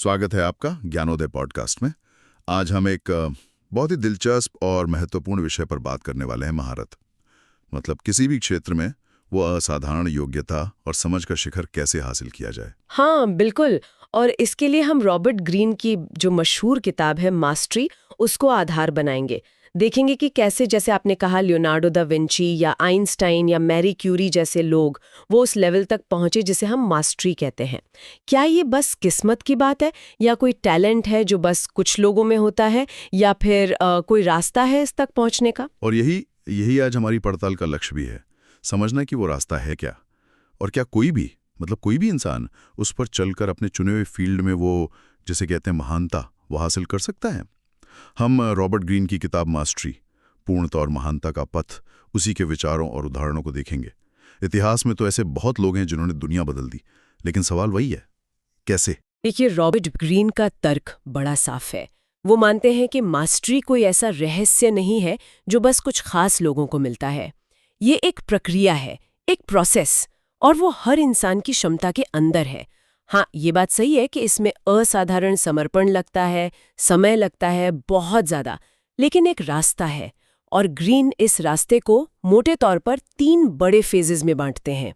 स्वागत है आपका ज्ञानोदय पॉडकास्ट में। आज हम एक बहुत ही दिलचस्प और महत्वपूर्ण विषय पर बात करने वाले हैं, महारत। मतलब किसी भी क्षेत्र में वो असाधारण योग्यता और समझ का शिखर कैसे हासिल किया जाए। हाँ बिल्कुल। और इसके लिए हम रॉबर्ट ग्रीन की जो मशहूर किताब है मास्टरी, उसको आधार बनाएंगे। देखेंगे कि कैसे, जैसे आपने कहा, लियोनार्डो दा विंची या आइंस्टाइन या मैरी क्यूरी जैसे लोग वो उस लेवल तक पहुंचे जिसे हम मास्टरी कहते हैं। क्या ये बस किस्मत की बात है, या कोई टैलेंट है जो बस कुछ लोगों में होता है, या फिर कोई रास्ता है इस तक पहुंचने का? और यही आज हमारी पड़ताल का लक्ष्य भी है, समझना कि वो रास्ता है क्या, और क्या कोई भी इंसान उस पर चलकर अपने चुने हुए फील्ड में वो, जिसे कहते हैं महानता, वो हासिल कर सकता है। हम रॉबर्ट ग्रीन की किताब मास्टरी, पूर्णता और महानता का पथ, उसी के विचारों और उदाहरणों को देखेंगे। इतिहास में तो ऐसे बहुत लोग हैं जिन्होंने दुनिया बदल दी, लेकिन सवाल वही है, कैसे? देखिए, रॉबर्ट ग्रीन का तर्क बड़ा साफ है। वो मानते हैं कि मास्टरी कोई ऐसा रहस्य नहीं है जो बस कुछ खास लोगों को मिलता है। ये एक प्रक्रिया है, एक प्रोसेस, और वो हर इंसान की क्षमता के अंदर है। हाँ, ये बात सही है कि इसमें असाधारण समर्पण लगता है, समय लगता है बहुत ज़्यादा, लेकिन एक रास्ता है। और ग्रीन इस रास्ते को मोटे तौर पर 3 बड़े फेजेस में बांटते हैं।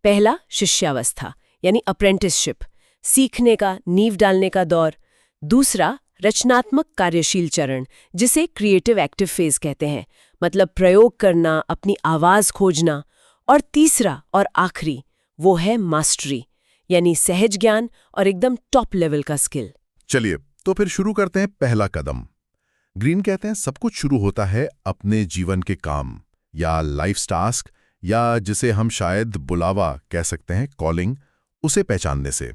पहला, शिष्यावस्था यानी अप्रेंटिसशिप, सीखने का, नींव डालने का दौर। दूसरा, रचनात्मक कार्यशील चरण, जिसे क्रिएटिव एक्टिव फेज कहते हैं, मतलब प्रयोग करना, अपनी आवाज खोजना। और तीसरा और आखिरी, वो है मास्टरी, यानी सहज ज्ञान और एकदम टॉप लेवल का स्किल। चलिए, तो फिर शुरू करते हैं पहला कदम। ग्रीन कहते हैं सब कुछ शुरू होता है अपने जीवन के काम या लाइफ टास्क, या जिसे हम शायद बुलावा कह सकते हैं, कॉलिंग, उसे पहचानने से।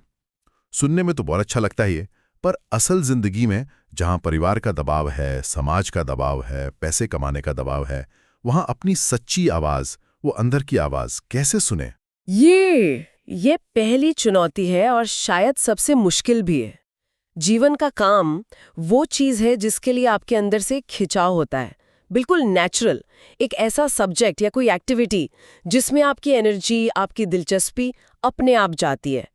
सुनने में तो बहुत अच्छा लगता है ये, पर असल जिंदगी में जहां परिवार का दबाव है, समाज का दबाव है, पैसे कमाने का दबाव है, वहां अपनी सच्ची आवाज, वो अंदर की आवाज कैसे सुने? ये पहली चुनौती है और शायद सबसे मुश्किल भी है। जीवन का काम वो चीज है जिसके लिए आपके अंदर से खिंचाव होता है, बिल्कुल नेचुरल। एक ऐसा सब्जेक्ट या कोई एक्टिविटी जिसमें आपकी एनर्जी, आपकी दिलचस्पी अपने आप जाती है।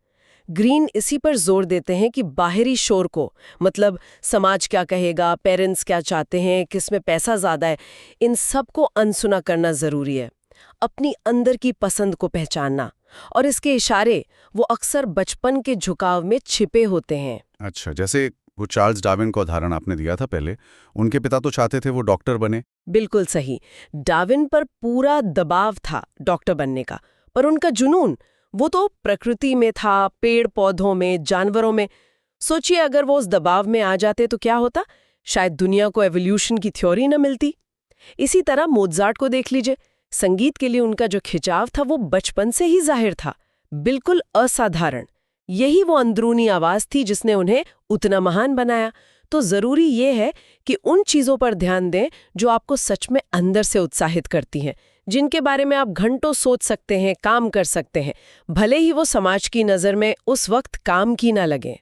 ग्रीन इसी पर जोर देते हैं कि बाहरी शोर को, मतलब समाज क्या कहेगा, पेरेंट्स क्या चाहते हैं, किसमें पैसा ज्यादा है, इन सब को अनसुना करना जरूरी है। अपनी अंदर की पसंद को पहचानना, और इसके इशारे वो अक्सर बचपन के झुकाव में छिपे होते हैं। अच्छा, जैसे वो चार्ल्स डार्विन का उदाहरण आपने दिया था पहले, उनके पिता तो चाहते थे वो डॉक्टर बने। बिल्कुल सही। डार्विन पर पूरा दबाव था डॉक्टर बनने का, पर उनका जुनून वो तो प्रकृति में था, पेड़ पौधों में, जानवरों में। सोचिए, अगर वो उस दबाव में आ जाते तो क्या होता? शायद दुनिया को एवोल्यूशन की थ्योरी न मिलती। इसी तरह मोज़ार्ट को देख लीजिए। संगीत के लिए उनका जो खिंचाव था वो बचपन से ही जाहिर था, बिल्कुल असाधारण। यही वो अंदरूनी आवाज थी जिसने उन्हें उतना महान बनाया। तो जरूरी ये है कि उन चीजों पर ध्यान दें जो आपको सच में अंदर से उत्साहित करती हैं, जिनके बारे में आप घंटों सोच सकते हैं, काम कर सकते हैं, भले ही वो समाज की नजर में उस वक्त काम की ना लगे।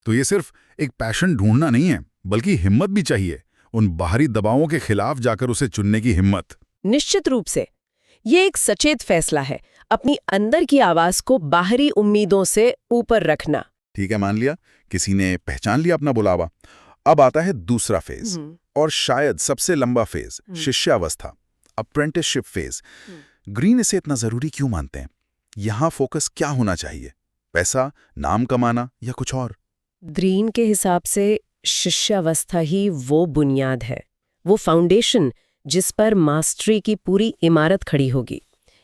तो ये सिर्फ एक पैशन ढूंढना नहीं है, बल्कि हिम्मत भी चाहिए, उन बाहरी दबावों के खिलाफ जाकर उसे चुनने की हिम्मत। निश्चित रूप से ये एक सचेत फैसला है, अपनी अंदर की आवाज को बाहरी उम्मीदों से ऊपर रखना। ठीक है, मान लिया किसी ने पहचान लिया अपना बुलावा। अब आता है दूसरा फेज, और शायद सबसे लंबा फेज, शिष्यावस्था, अप्रेंटिसशिप फेज। ग्रीन इसे इतना जरूरी क्यों मानते हैं? यहां फोकस क्या होना चाहिए? पैसा, नाम कमाना, या कुछ और? ग्रीन के हिसाब से शिष्यावस्था ही वो बुनियाद है, वो फाउंडेशन जिस पर मास्टरी की पूरी इमारत खड़ी होगी।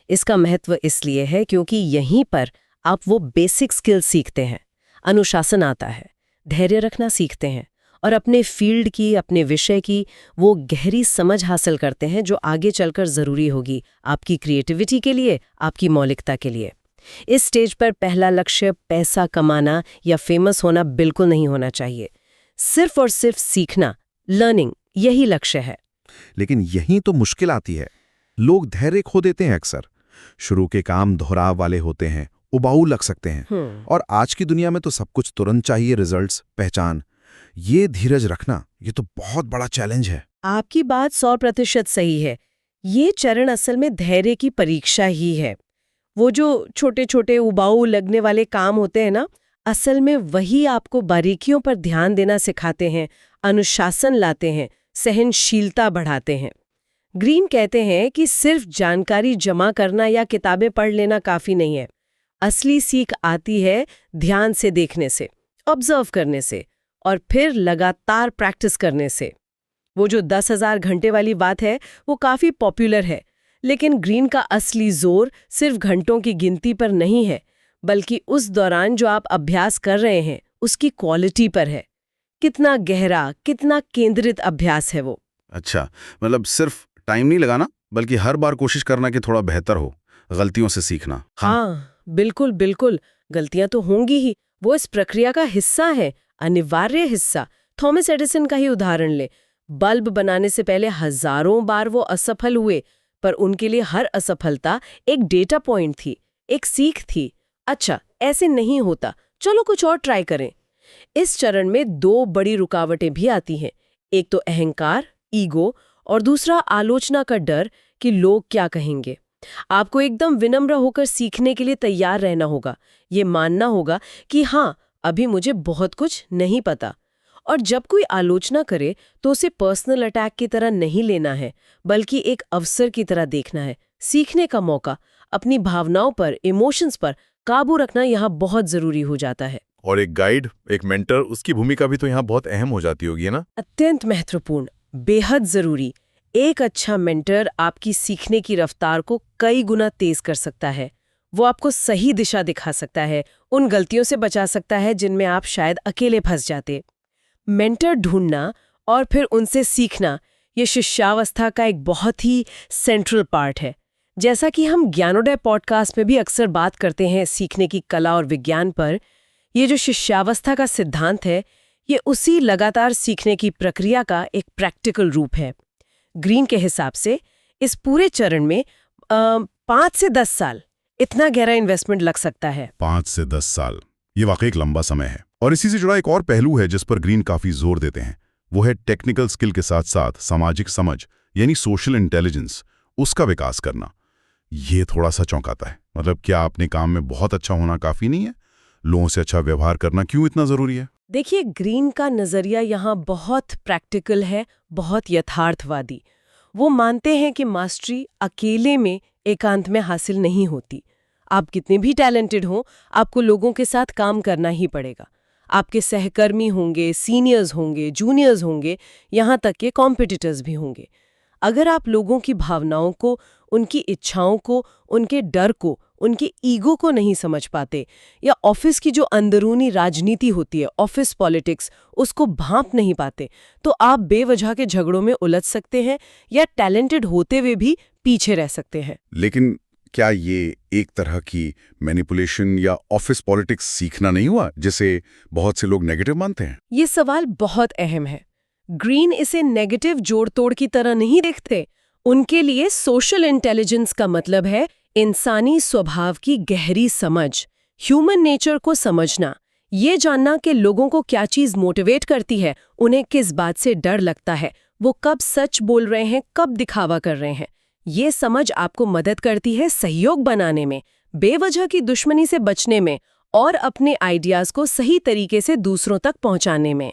इसका महत्व इसलिए है क्योंकि यहीं पर आप वो बेसिक स्किल सीखते हैं, अनुशासन आता है, धैर्य रखना सीखते हैं, और अपने फील्ड की, अपने विषय की वो गहरी समझ हासिल करते हैं जो आगे चलकर ज़रूरी होगी आपकी क्रिएटिविटी के लिए, आपकी मौलिकता के लिए। इस स्टेज पर पहला लक्ष्य पैसा कमाना या फेमस होना बिल्कुल नहीं होना चाहिए। सिर्फ और सिर्फ सीखना, लर्निंग, यही लक्ष्य है। लेकिन यहीं तो मुश्किल आती है। लोग धैर्य खो देते हैं अक्सर। शुरू के काम दोहराव वाले होते हैं, उबाऊ लग सकते हैं, और आज की दुनिया में तो सब कुछ तुरंत चाहिए, रिजल्ट्स, पहचान। ये धीरज रखना, ये तो बहुत बड़ा चैलेंज है। आपकी बात 100% सही है। ये चरण असल में धैर्य की परीक्षा ही है। वो जो छोटे छोटे उबाऊ लगने वाले काम होते हैं ना, असल में वही आपको बारीकियों पर ध्यान देना सिखाते हैं, अनुशासन लाते हैं, सहनशीलता बढ़ाते हैं। ग्रीन कहते हैं कि सिर्फ जानकारी जमा करना या किताबें पढ़ लेना काफी नहीं है। असली सीख आती है ध्यान से देखने से, ऑब्जर्व करने से और फिर लगातार प्रैक्टिस करने से। वो जो 10,000 घंटे वाली बात है वो काफी पॉपुलर है, लेकिन ग्रीन का असली जोर सिर्फ घंटों की गिनती पर नहीं है, बल्कि उस दौरान जो आप अभ्यास कर रहे हैं उसकी क्वालिटी पर है। कितना गहरा, कितना केंद्रित अभ्यास है वो। अच्छा, मतलब सिर्फ टाइम नहीं लगाना, बल्कि हर बार कोशिश करना कि थोड़ा बेहतर हो, गलतियों से सीखना। हाँ, बिल्कुल बिल्कुल। गलतियां तो होंगी ही, वो इस प्रक्रिया का हिस्सा है, अनिवार्य हिस्सा। थॉमस एडिसन का ही उदाहरण ले। बल्ब बनाने से पहले हजारों बार वो असफल हुए, पर उनके लिए हर असफलता एक डेटा पॉइंट थी, एक सीख थी। अच्छा, ऐसे नहीं होता, चलो कुछ और ट्राई करें। इस चरण में 2 बड़ी रुकावटें भी आती हैं। एक तो अहंकार, ईगो, और दूसरा आलोचना का डर कि लोग क्या कहेंगे। आपको एकदम विनम्र होकर सीखने के लिए तैयार रहना होगा। ये मानना होगा कि हाँ, अभी मुझे बहुत कुछ नहीं पता। और जब कोई आलोचना करे तो उसे पर्सनल अटैक की तरह नहीं लेना है, बल्कि एक अवसर की तरह देखना है, सीखने का मौका। अपनी भावनाओं पर, इमोशंस पर काबू रखना यहाँ बहुत जरूरी हो जाता है। और एक गाइड, एक मेंटर, उसकी भूमिका भी तो यहाँ बहुत अहम हो जाती होगी, है ना? अत्यंत महत्वपूर्ण, बेहद जरूरी। एक अच्छा मेंटर आपकी सीखने की रफ्तार को कई गुना तेज कर सकता है। वो आपको सही दिशा दिखा सकता है, उन गलतियों से बचा सकता है जिनमें आप शायद अकेले फंस जाते। मेंटर ढूंढना और फिर उनसे सीखना, ये शिष्यावस्था का एक बहुत ही सेंट्रल पार्ट है। जैसा कि हम ज्ञानोदय पॉडकास्ट में भी अक्सर बात करते हैं सीखने की कला और विज्ञान पर, ये जो शिष्यावस्था का सिद्धांत है, ये उसी लगातार सीखने की प्रक्रिया का एक प्रैक्टिकल रूप है। ग्रीन के हिसाब से इस पूरे चरण में 5 से 10 साल इतना गहरा इन्वेस्टमेंट लग सकता है। 5 से 10 साल, ये वाकई एक लंबा समय है। और इसी से जुड़ा एक और पहलू है जिस पर ग्रीन काफी जोर देते हैं, वो है टेक्निकल स्किल के साथ साथ सामाजिक समझ, यानी सोशल इंटेलिजेंस, उसका विकास करना। ये थोड़ा सा चौंकाता है। मतलब क्या अपने काम में बहुत अच्छा होना काफी नहीं है? लोगों से अच्छा व्यवहार करना क्यों इतना जरूरी है? देखिए, ग्रीन का नजरिया यहाँ बहुत प्रैक्टिकल है, बहुत यथार्थवादी। वो मानते हैं कि मास्टरी अकेले में, एकांत में हासिल नहीं होती। आप कितने भी टैलेंटेड हो, आपको लोगों के साथ काम करना ही पड़ेगा। आपके सहकर्मी होंगे, सीनियर्स होंगे, जूनियर्स होंगे, यहाँ तक के कॉम्पिटिटर्स भी होंगे। अगर आप लोगों की भावनाओं को, उनकी इच्छाओं को, उनके डर को, उनके ईगो को नहीं समझ पाते, या ऑफिस की जो अंदरूनी राजनीति होती है, ऑफिस पॉलिटिक्स, उसको भांप नहीं पाते, तो आप बेवजह के झगड़ों में उलझ सकते हैं या टैलेंटेड होते हुए भी पीछे रह सकते हैं। लेकिन क्या ये एक तरह की मैनिपुलेशन या ऑफिस पॉलिटिक्स सीखना नहीं हुआ, जिसे बहुत से लोग नेगेटिव मानते हैं? ये सवाल बहुत अहम है। ग्रीन इसे नेगेटिव जोड़-तोड़ की तरह नहीं देखते। उनके लिए सोशल इंटेलिजेंस का मतलब है इंसानी स्वभाव की गहरी समझ, ह्यूमन नेचर को समझना, ये जानना कि लोगों को क्या चीज़ मोटिवेट करती है, उन्हें किस बात से डर लगता है, वो कब सच बोल रहे हैं, कब दिखावा कर रहे हैं। ये समझ आपको मदद करती है सहयोग बनाने में, बेवजह की दुश्मनी से बचने में और अपने आइडियाज़ को सही तरीके से दूसरों तक पहुंचाने में।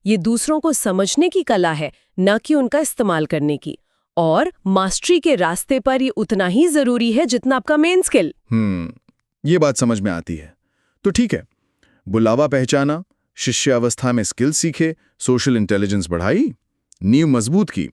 ये दूसरों को समझने की कला है, न कि उनका इस्तेमाल करने की। और मास्टरी के रास्ते पर ये उतना ही जरूरी है जितना आपका मेन स्किल। ये बात समझ में आती है। तो ठीक है, बुलावा पहचाना, शिष्यावस्था में स्किल सीखे, सोशल इंटेलिजेंस बढ़ाई, नींव मजबूत की।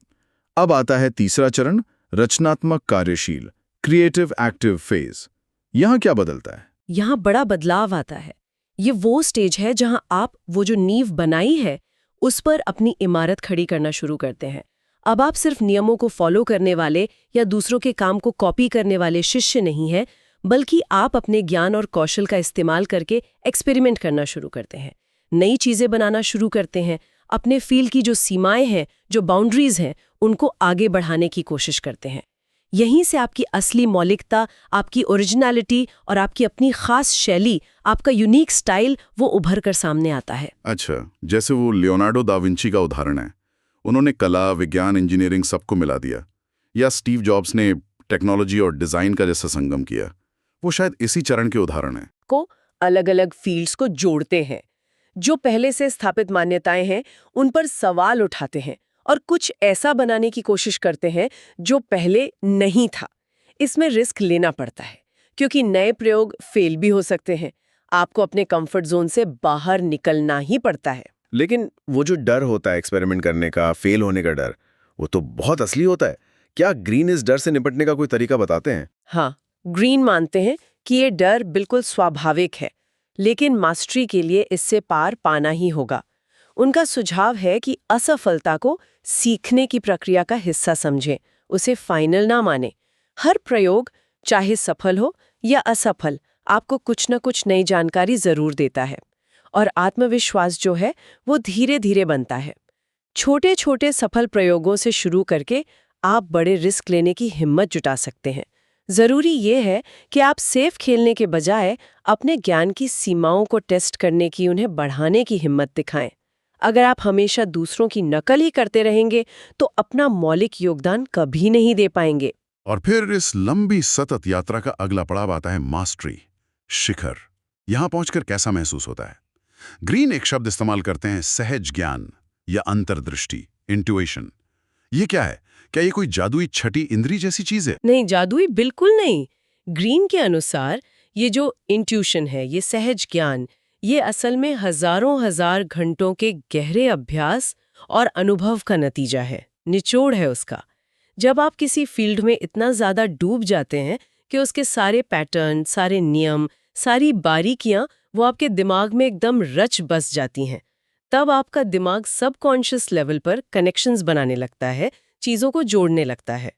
अब आता है तीसरा चरण, रचनात्मक कार्यशील, क्रिएटिव एक्टिव फेज। यहां क्या बदलता है? यहाँ बड़ा बदलाव आता है। ये वो स्टेज है जहाँ आप वो जो नींव बनाई है उस पर अपनी इमारत खड़ी करना शुरू करते हैं। अब आप सिर्फ नियमों को फॉलो करने वाले या दूसरों के काम को कॉपी करने वाले शिष्य नहीं हैं, बल्कि आप अपने ज्ञान और कौशल का इस्तेमाल करके एक्सपेरिमेंट करना शुरू करते हैं, नई चीजें बनाना शुरू करते हैं, अपने फील्ड की जो सीमाएं हैं, जो बाउंड्रीज हैं, उनको आगे बढ़ाने की कोशिश करते हैं। यहीं से आपकी असली मौलिकता, आपकी ओरिजिनलिटी और आपकी अपनी खास शैली, आपका यूनिक स्टाइल वो उभर कर सामने आता है। अच्छा, जैसे वो लियोनार्डो दा विंची का उदाहरण है। उन्होंने कला, विज्ञान, इंजीनियरिंग सबको मिला दिया। या स्टीव जॉब्स ने टेक्नोलॉजी और डिजाइन का जैसा संगम किया। वो शायद इसी चरण के उदाहरण हैं। को अलग अलग फील्ड्स को जोड़ते हैं, जो पहले से स्थापित मान्यताएं हैं उन पर सवाल उठाते हैं और कुछ ऐसा बनाने की कोशिश करते हैं जो पहले नहीं था। इसमें रिस्क लेना पड़ता है क्योंकि नए प्रयोग फेल भी हो सकते हैं। आपको अपने कंफर्ट जोन से बाहर निकलना ही पड़ता है। लेकिन वो जो डर होता है एक्सपेरिमेंट करने का, फेल होने का डर, वो तो बहुत असली होता है। क्या ग्रीन इस डर से निपटने का कोई तरीका बताते हैं? हाँ, ग्रीन मानते हैं कि ये डर बिल्कुल स्वाभाविक है, लेकिन मास्टरी के लिए इससे पार पाना ही होगा। उनका सुझाव है कि असफलता को सीखने की प्रक्रिया का हिस्सा समझें, उसे फाइनल ना माने। हर प्रयोग, चाहे सफल हो या असफल, आपको कुछ न कुछ नई जानकारी जरूर देता है और आत्मविश्वास जो है वो धीरे धीरे बनता है। छोटे छोटे सफल प्रयोगों से शुरू करके आप बड़े रिस्क लेने की हिम्मत जुटा सकते हैं। जरूरी ये है कि आप सेफ खेलने के बजाय अपने ज्ञान की सीमाओं को टेस्ट करने की, उन्हें बढ़ाने की हिम्मत दिखाएं। अगर आप हमेशा दूसरों की नकल ही करते रहेंगे तो अपना मौलिक योगदान कभी नहीं दे पाएंगे। और फिर इस लंबी सतत यात्रा का अगला पड़ाव आता है मास्टरी, शिखर। यहां पहुंचकर कैसा महसूस होता है? ग्रीन एक शब्द इस्तेमाल करते हैं, सहज ज्ञान या अंतर्दृष्टि, इंट्यूशन। ये क्या है? क्या ये कोई जादुई छठी इंद्री जैसी चीज है? नहीं, जादुई बिल्कुल नहीं। ग्रीन के अनुसार ये जो इंट्यूशन है, ये सहज ज्ञान, ये असल में हजारों हजार घंटों के गहरे अभ्यास और अनुभव का नतीजा है, निचोड़ है उसका। जब आप किसी फील्ड में इतना ज्यादा डूब जाते हैं कि उसके सारे पैटर्न, सारे नियम, सारी बारीकियां वो आपके दिमाग में एकदम रच बस जाती हैं, तब आपका दिमाग सबकॉन्शियस लेवल पर कनेक्शंस बनाने लगता है, चीजों को जोड़ने लगता है।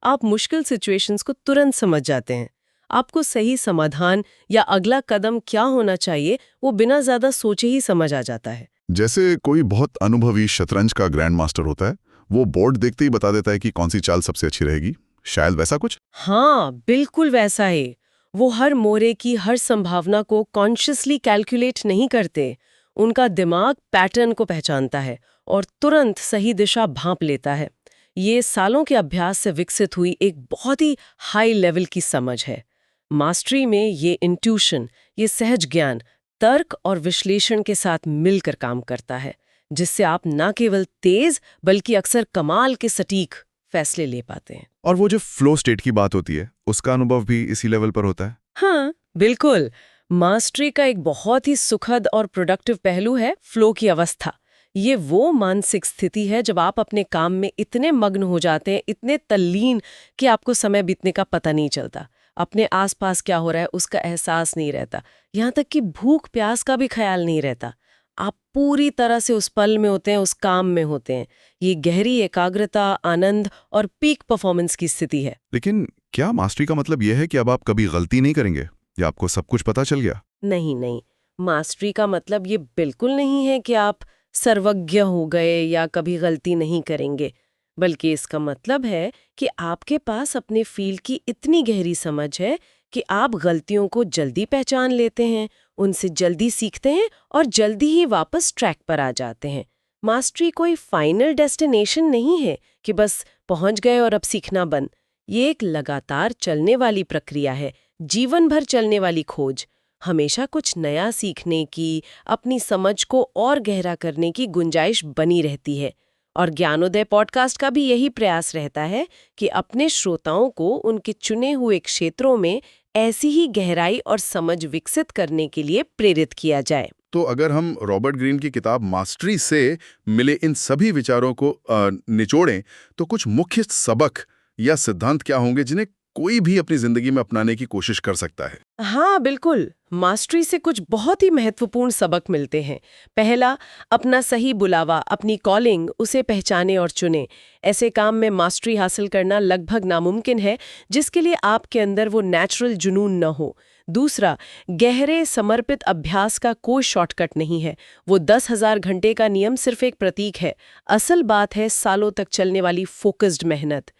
आप मुश्किल सिचुएशंस को तुरंत समझ जाते हैं। आपको सही समाधान या अगला कदम क्या होना चाहिए वो बिना ज्यादा सोचे ही समझ आ जाता है। जैसे कोई बहुत अनुभवी शतरंज का ग्रैंड मास्टर होता है, वो बोर्ड देखते ही बता देता है कि कौन सी चाल सबसे अच्छी रहेगी। शायद वैसा कुछ? हाँ, बिल्कुल वैसा ही। वो हर मोड़े की हर संभावना को कॉन्शियसली कैलकुलेट नहीं करते। उनका दिमाग पैटर्न को पहचानता है और तुरंत सही दिशा भांप लेता है। ये सालों के अभ्यास से विकसित हुई एक बहुत ही हाई लेवल की समझ है। मास्टरी में ये इंट्यूशन, ये सहज ज्ञान, तर्क और विश्लेषण के साथ मिलकर काम करता है, जिससे आप न केवल तेज बल्कि अक्सर कमाल के सटीक फैसले ले पाते हैं। और वो जो फ्लो स्टेट की बात होती है, उसका अनुभव भी इसी लेवल पर होता है? हाँ, बिल्कुल। मास्टरी का एक बहुत ही सुखद और प्रोडक्टिव पहलू है फ्लो की अवस्था। ये वो मानसिक स्थिति है जब आप अपने काम में इतने मग्न हो जाते हैं, इतने तल्लीन कि आपको समय बीतने का पता नहीं चलता। अपने आसपास क्या हो रहा है उसका एहसास नहीं रहता, यहाँ तक कि भूख प्यास का भी ख्याल नहीं रहता। आप पूरी तरह से उस पल में होते हैं, उस काम में होते हैं। ये गहरी एकाग्रता, आनंद और पीक परफॉर्मेंस की स्थिति है। लेकिन क्या मास्टरी का मतलब यह है कि अब आप कभी गलती नहीं करेंगे या आपको सब कुछ पता चल गया? नहीं, मास्टरी का मतलब ये बिल्कुल नहीं है कि आप सर्वज्ञ हो गए या कभी गलती नहीं करेंगे, बल्कि इसका मतलब है कि आपके पास अपने फील्ड की इतनी गहरी समझ है कि आप गलतियों को जल्दी पहचान लेते हैं, उनसे जल्दी सीखते हैं और जल्दी ही वापस ट्रैक पर आ जाते हैं। मास्टरी कोई फाइनल डेस्टिनेशन नहीं है कि बस पहुंच गए और अब सीखना बंद। ये एक लगातार चलने वाली प्रक्रिया है, जीवन भर चलने वाली खोज। हमेशा कुछ नया सीखने की, अपनी समझ को और गहरा करने की गुंजाइश बनी रहती है। और ज्ञानोदय पॉडकास्ट का भी यही प्रयास रहता है कि अपने श्रोताओं को उनके चुने हुए क्षेत्रों में ऐसी ही गहराई और समझ विकसित करने के लिए प्रेरित किया जाए। तो अगर हम रॉबर्ट ग्रीन की किताब मास्टरी से मिले इन सभी विचारों को निचोड़ें, तो कुछ मुख्य सबक या सिद्धांत क्या होंगे जिन्हें कोई भी अपनी जिंदगी में अपनाने की कोशिश कर सकता है? हाँ, बिल्कुल। मास्टरी से कुछ बहुत ही महत्वपूर्ण सबक मिलते हैं। पहला, अपना सही बुलावा, अपनी कॉलिंग, उसे पहचाने और चुने। ऐसे काम में मास्टरी हासिल करना लगभग नामुमकिन है जिसके लिए आपके अंदर वो नेचुरल जुनून न हो। दूसरा, गहरे समर्पित अभ्यास का कोई शॉर्टकट नहीं है। वो 10,000 घंटे का नियम सिर्फ एक प्रतीक है। असल बात है सालों तक चलने वाली फोकस्ड मेहनत।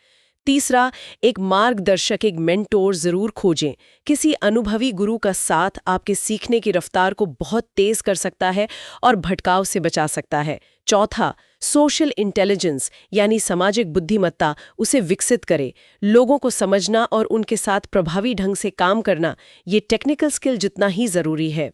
तीसरा, एक मार्गदर्शक, एक मेंटोर जरूर खोजें। किसी अनुभवी गुरु का साथ आपके सीखने की रफ्तार को बहुत तेज कर सकता है और भटकाव से बचा सकता है। चौथा, सोशल इंटेलिजेंस यानी सामाजिक बुद्धिमत्ता, उसे विकसित करें। लोगों को समझना और उनके साथ प्रभावी ढंग से काम करना, ये टेक्निकल स्किल जितना ही जरूरी है।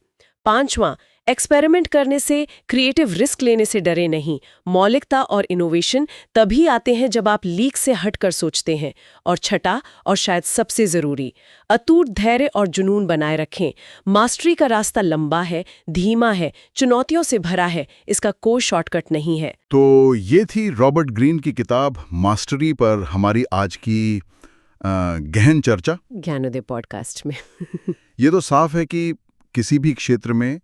पांचवां, एक्सपेरिमेंट करने से, क्रिएटिव रिस्क लेने से डरे नहीं। मौलिकता और इनोवेशन तभी आते हैं जब आप लीक से हटकर सोचते हैं। और छठा और शायद सबसे जरूरी, अटूट धैर्य और जुनून बनाए रखें। मास्टरी का रास्ता लंबा है, धीमा है, चुनौतियों से भरा है, इसका कोई शॉर्टकट नहीं है। तो ये थी रॉबर्ट ग्रीन की किताब मास्टरी पर हमारी आज की गहन चर्चा। ज्ञानोदय पॉडकास्ट में ये तो साफ है कि किसी भी क्षेत्र में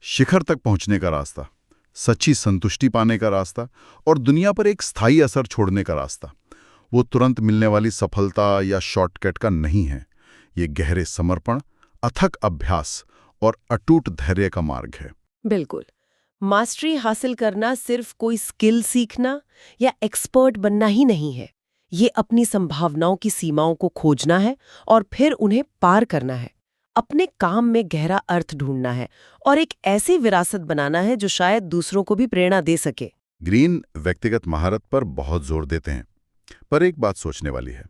शिखर तक पहुंचने का रास्ता, सच्ची संतुष्टि पाने का रास्ता और दुनिया पर एक स्थायी असर छोड़ने का रास्ता, वो तुरंत मिलने वाली सफलता या शॉर्टकट का नहीं है। ये गहरे समर्पण, अथक अभ्यास और अटूट धैर्य का मार्ग है। बिल्कुल। मास्टरी हासिल करना सिर्फ कोई स्किल सीखना या एक्सपर्ट बनना ही नहीं है। ये अपनी संभावनाओं की सीमाओं को खोजना है और फिर उन्हें पार करना है। अपने काम में गहरा अर्थ ढूंढना है और एक ऐसी विरासत बनाना है जो शायद दूसरों को भी प्रेरणा दे सके। ग्रीन व्यक्तिगत महारत पर बहुत जोर देते हैं, पर एक बात सोचने वाली है।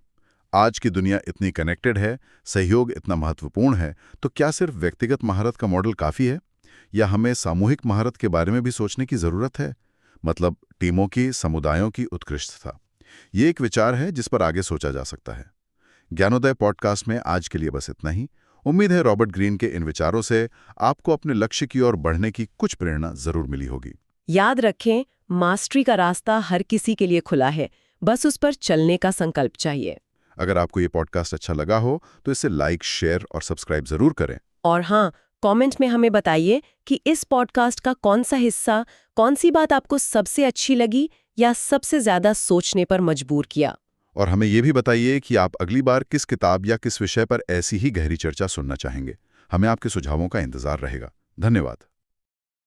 आज की दुनिया इतनी कनेक्टेड है, सहयोग इतना महत्वपूर्ण है, तो क्या सिर्फ व्यक्तिगत महारत का मॉडल काफ़ी है या हमें सामूहिक महारत के बारे में भी सोचने की ज़रूरत है? मतलब टीमों की, समुदायों की उत्कृष्टता। ये एक विचार है जिस पर आगे सोचा जा सकता है। ज्ञानोदय पॉडकास्ट में आज के लिए बस इतना ही। उम्मीद है रॉबर्ट ग्रीन के इन विचारों से आपको अपने लक्ष्य की ओर बढ़ने की कुछ प्रेरणा जरूर मिली होगी। याद रखें, मास्टरी का रास्ता हर किसी के लिए खुला है, बस उस पर चलने का संकल्प चाहिए। अगर आपको ये पॉडकास्ट अच्छा लगा हो तो इसे लाइक, शेयर और सब्सक्राइब जरूर करें। और हाँ, कमेंट में हमें बताइए कि इस पॉडकास्ट का कौन सा हिस्सा, कौन सी बात आपको सबसे अच्छी लगी या सबसे ज्यादा सोचने पर मजबूर किया। और हमें ये भी बताइए कि आप अगली बार किस किताब या किस विषय पर ऐसी ही गहरी चर्चा सुनना चाहेंगे। हमें आपके सुझावों का इंतजार रहेगा। धन्यवाद।